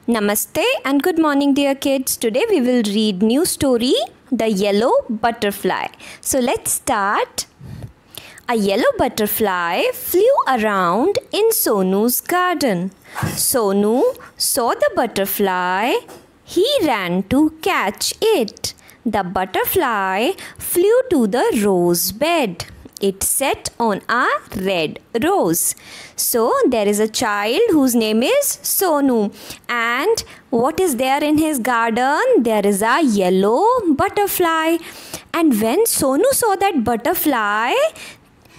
Namaste and good morning, dear kids. Today we will read new story, The Yellow Butterfly. So let's start. A yellow butterfly flew around in Sonu's garden. Sonu saw the butterfly. He ran to catch it. The butterfly flew to the rose bed. It sat on a red rose. So there is a child whose name is Sonu. And what is there in his garden? There is a yellow butterfly. And when Sonu saw that butterfly,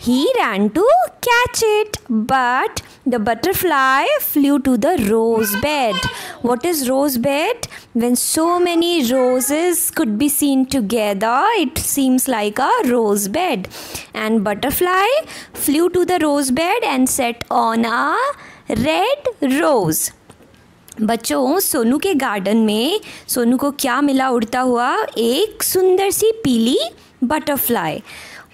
he ran to catch it, but the butterfly flew to the rose bed. What is rose bed? When so many roses could be seen together, it seems like a rose bed. And butterfly flew to the rose bed and sat on a red rose. बच्चों, सोनू के garden में सोनू को क्या मिला उड़ता हुआ? एक सुंदर सी पीली बटरफ्लाई.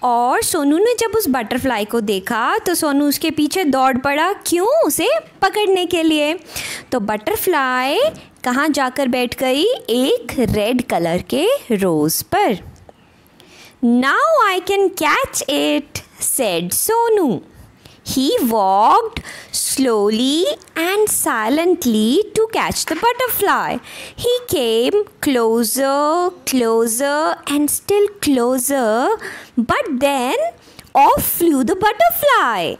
और सोनू ने जब उस बटरफ्लाई को देखा तो सोनू उसके पीछे दौड़ पड़ा. क्यों? उसे पकड़ने के लिए. तो बटरफ्लाई कहाँ जाकर बैठ गई? एक रेड कलर के रोज़ पर. Now I can catch it, said Sonu. He walked slowly and silently to catch the butterfly. He came closer, closer and still closer, but then off flew the butterfly.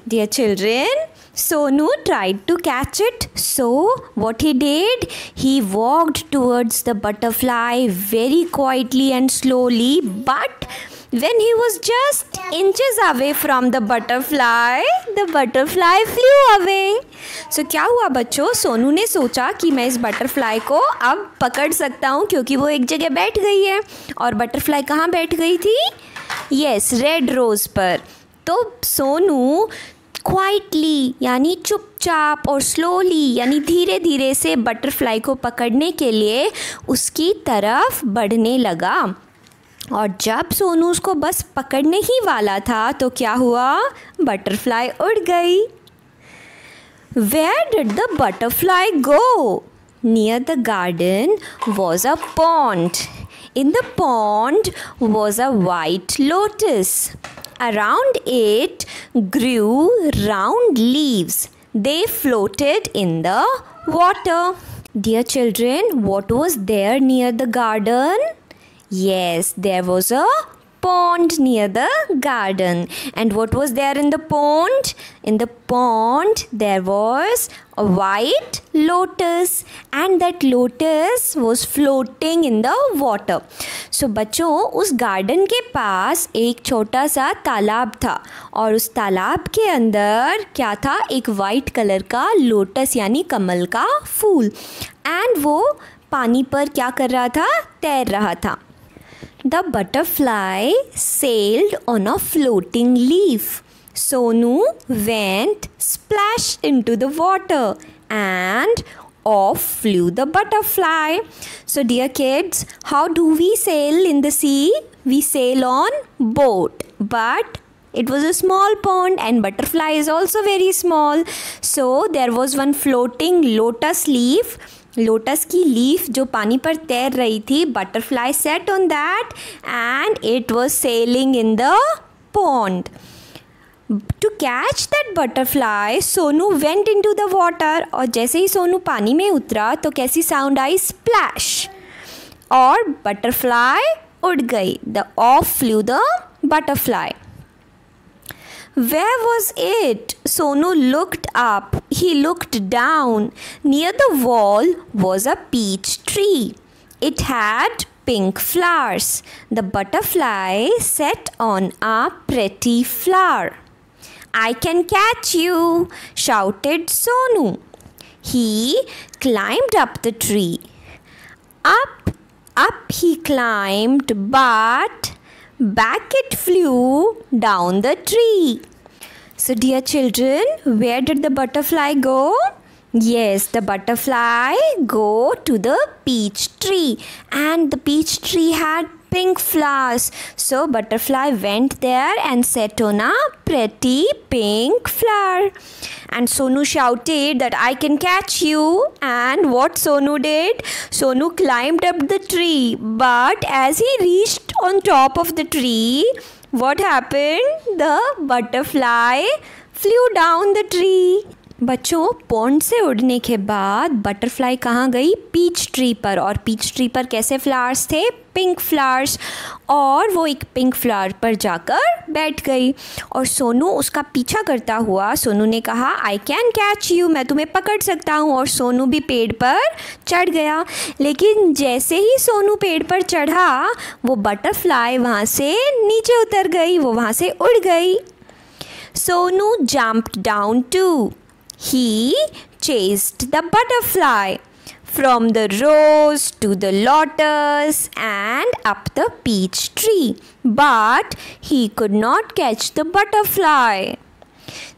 Dear children, Sonu tried to catch it. So what he did? He walked towards the butterfly very quietly and slowly, but when he was just inches away from the butterfly flew away. So क्या हुआ बच्चों? सोनू ने सोचा कि मैं इस butterfly को अब पकड़ सकता हूँ क्योंकि वो एक जगह बैठ गई है. और बटरफ्लाई कहाँ बैठ गई थी? यस, रेड रोज़ पर. तो सोनू क्वाइटली यानी चुपचाप और स्लोली यानी धीरे धीरे से बटरफ्लाई को पकड़ने के लिए उसकी तरफ बढ़ने लगा. और जब सोनू उसको बस पकड़ने ही वाला था तो क्या हुआ? बटरफ्लाई उड़ गई. Where did the butterfly go? Near the garden was a pond. In the pond was a white lotus. Around it grew round leaves. They floated in the water. Dear children, what was there near the garden? Yes, there was a pond near the garden. And what was there in the pond? In the pond there was a white lotus, and that lotus was floating in the water. So बच्चों, उस garden के पास एक छोटा सा तालाब था और उस तालाब के अंदर क्या था? एक वाइट कलर का लोटस यानी कमल का फूल. एंड वो पानी पर क्या कर रहा था? तैर रहा था. The butterfly sailed on a floating leaf. Sonu went splash into the water and off flew the butterfly. So dear kids, how do we sail in the sea? We sail on boat, but it was a small pond and butterfly is also very small. So there was one floating lotus leaf. Lotus की leaf जो पानी पर तैर रही थी. Butterfly sat on that and it was sailing in the pond. To catch that butterfly Sonu went into the water. और जैसे ही सोनू पानी में उतरा तो कैसी साउंड आई? स्प्लैश. और बटरफ्लाई उड़ गई. The off flew the butterfly. Where was it? Sonu looked up. He looked down. Near the wall was a peach tree. It had pink flowers. The butterfly sat on a pretty flower. I can catch you, shouted Sonu. He climbed up the tree. Up he climbed, but back it flew down the tree. So dear children, where did the butterfly go? Yes, the butterfly go to the peach tree, and the peach tree had pink flowers. So butterfly went there and sat on a pretty pink flower. And Sonu shouted that I can catch you. And what Sonu did? Sonu climbed up the tree. But as he reached on top of the tree, what happened? The butterfly flew down the tree. बच्चों, pond से उड़ने के बाद butterfly कहाँ गई? Peach tree पर. और peach tree पर कैसे फ्लावर्स थे? Pink flowers. और वो एक पिंक फ्लावर पर जाकर बैठ गई. और सोनू उसका पीछा करता हुआ, सोनू ने कहा आई कैन कैच यू, मैं तुम्हें पकड़ सकता हूँ. और सोनू भी पेड़ पर चढ़ गया. लेकिन जैसे ही सोनू पेड़ पर चढ़ा, वो बटरफ्लाई वहाँ से नीचे उतर गई, वो वहाँ से उड़ गई. Sonu jumped down too. He chased the butterfly from the rose to the lotus and up the peach tree, but he could not catch the butterfly.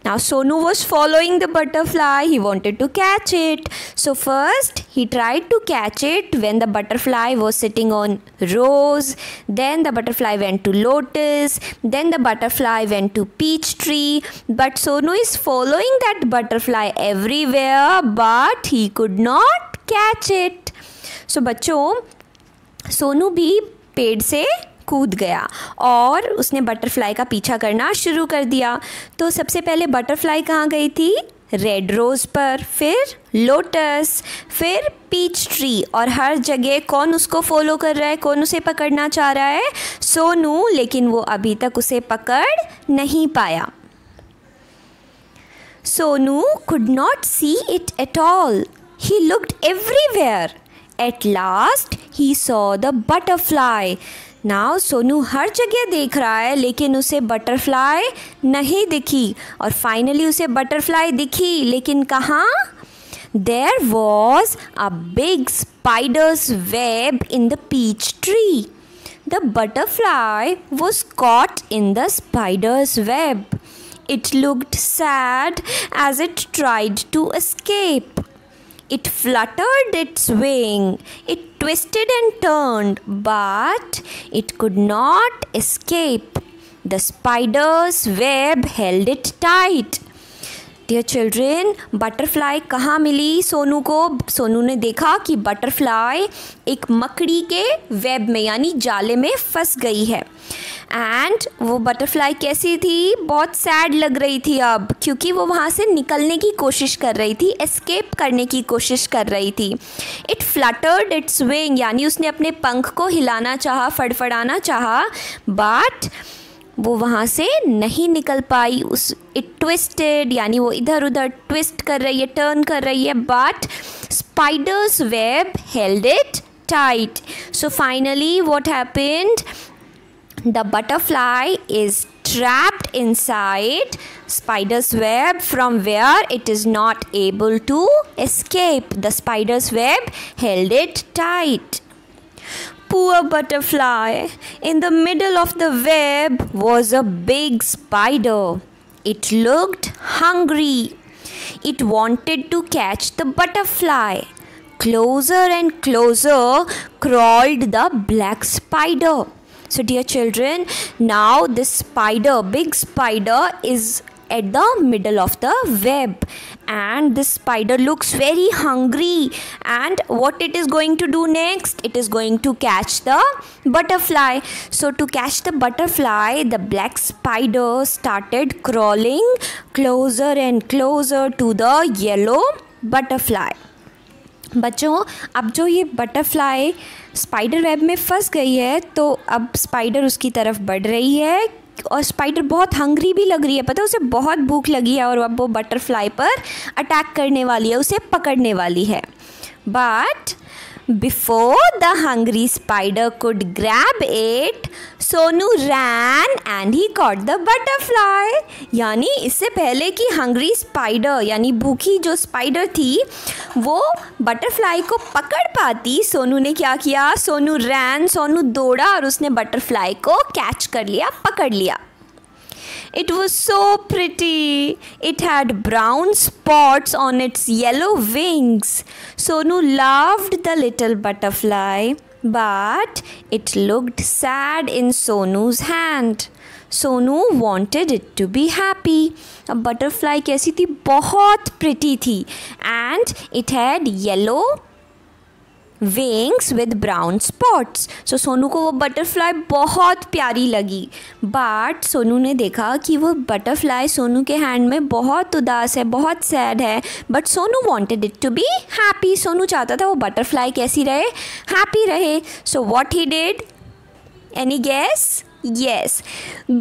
Now Sonu was following the butterfly. He wanted to catch it. So first he tried to catch it when the butterfly was sitting on rose. Then the butterfly went to lotus. Then the butterfly went to peach tree. But Sonu is following that butterfly everywhere, but he could not catch it. So बच्चों, सोनू भी पेड़ से कूद गया और उसने butterfly का पीछा करना शुरू कर दिया. तो सबसे पहले बटरफ्लाई कहाँ गई थी? रेड रोज़ पर, फिर लोटस, फिर पीच ट्री. और हर जगह कौन उसको फॉलो कर रहा है? कौन उसे पकड़ना चाह रहा है? सोनू. लेकिन वो अभी तक उसे पकड़ नहीं पाया. Sonu could not see it at all. He looked everywhere. At last he saw the butterfly. Now Sonu हर जगह देख रहा है, लेकिन उसे बटरफ्लाई नहीं दिखी. और फाइनली उसे बटरफ्लाई दिखी, लेकिन कहाँ? There was a big spider's web in the peach tree. The butterfly was caught in the spider's web. It looked sad as it tried to escape. It fluttered its wing. It twisted and turned, but it could not escape. The spider's web held it tight. Dear children, butterfly कहाँ मिली सोनू को? सोनू ने देखा कि butterfly एक मकड़ी के web में यानी जाले में फंस गई है. एंड वो बटरफ्लाई कैसी थी? बहुत सैड लग रही थी अब, क्योंकि वो वहाँ से निकलने की कोशिश कर रही थी, एस्केप करने की कोशिश कर रही थी. इट फ्लटर्ड इट्स विंग यानी उसने अपने पंख को हिलाना चाहा, फड़फड़ाना चाहा, बट वो वहाँ से नहीं निकल पाई. इट ट्विस्टेड यानी वो इधर उधर ट्विस्ट कर रही है, टर्न कर रही है, but spiders web held it tight. So finally what happened? The butterfly is trapped inside spider's web from where it is not able to escape. The spider's web held it tight. Poor butterfly. In the middle of the web was a big spider. It looked hungry. It wanted to catch the butterfly. Closer and closer crawled the black spider. So dear children, now this spider, big spider, is at the middle of the web, and this spider looks very hungry. And what it is going to do next? It is going to catch the butterfly. So to catch the butterfly, the black spider started crawling closer and closer to the yellow butterfly. बच्चों, अब जो ये butterfly spider web में फंस गई है, तो अब स्पाइडर उसकी तरफ बढ़ रही है और स्पाइडर बहुत हंग्री भी लग रही है. पता है, उसे बहुत भूख लगी है और अब वो बटरफ्लाई पर अटैक करने वाली है, उसे पकड़ने वाली है. But before the hungry spider could grab it, Sonu ran and he caught the butterfly. यानी इससे पहले कि हंग्री स्पाइडर यानी भूखी जो स्पाइडर थी वो बटरफ्लाई को पकड़ पाती, सोनू ने क्या किया? सोनू रैन, सोनू दौड़ा और उसने बटरफ्लाई को कैच कर लिया, पकड़ लिया. It was so pretty. It had brown spots on its yellow wings. Sonu loved the little butterfly. but it looked sad in Sonu's hand. Sonu wanted it to be happy. अब butterfly कैसी थी? बहुत pretty थी, and it had yellow wings with brown spots. So Sonu को वो butterfly बहुत प्यारी लगी, बट सोनू ने देखा कि वो बटरफ्लाई सोनू के हैंड में बहुत उदास है, बहुत सैड है, but Sonu wanted it to be happy. Sonu चाहता था वो बटरफ्लाई कैसी रहे? हैप्पी रहे. So what he did? Any guess? Yes,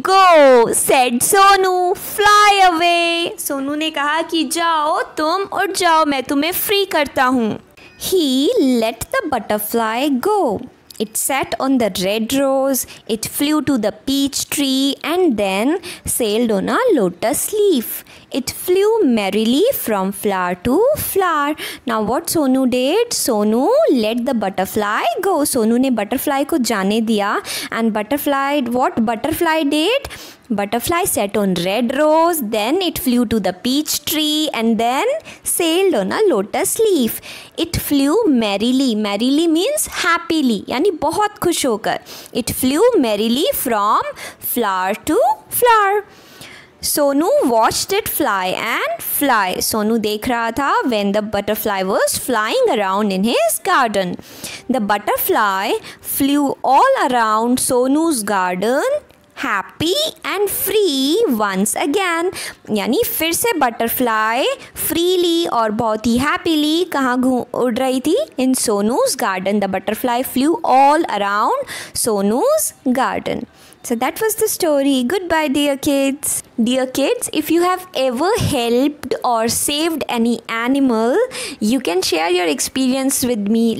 go, said Sonu. Fly away. Sonu ने कहा कि जाओ तुम, उड़ जाओ, मैं तुम्हें फ्री करता हूँ. He let the butterfly go. It sat on the red rose, it flew to the peach tree and then sailed on a lotus leaf. It flew merrily from flower to flower. Now what Sonu did? Sonu let the butterfly go. Sonu ने butterfly को जाने दिया, and what butterfly did? Butterfly sat on red rose, then it flew to the peach tree and then sailed on a lotus leaf. It flew merrily. Merrily means happily, यानी बहुत खुश होकर. It flew merrily from flower to flower. Sonu watched it fly and fly. Sonu देख रहा था when the butterfly was flying around in his garden. The butterfly flew all around Sonu's garden, happy and free once again. यानी फिर से butterfly freely और बहुत ही happily कहाँ उड़ रही थी? In Sonu's garden. The butterfly flew all around Sonu's garden. So that was the story. Goodbye, dear kids. Dear kids, if you have ever helped or saved any animal, you can share your experience with me.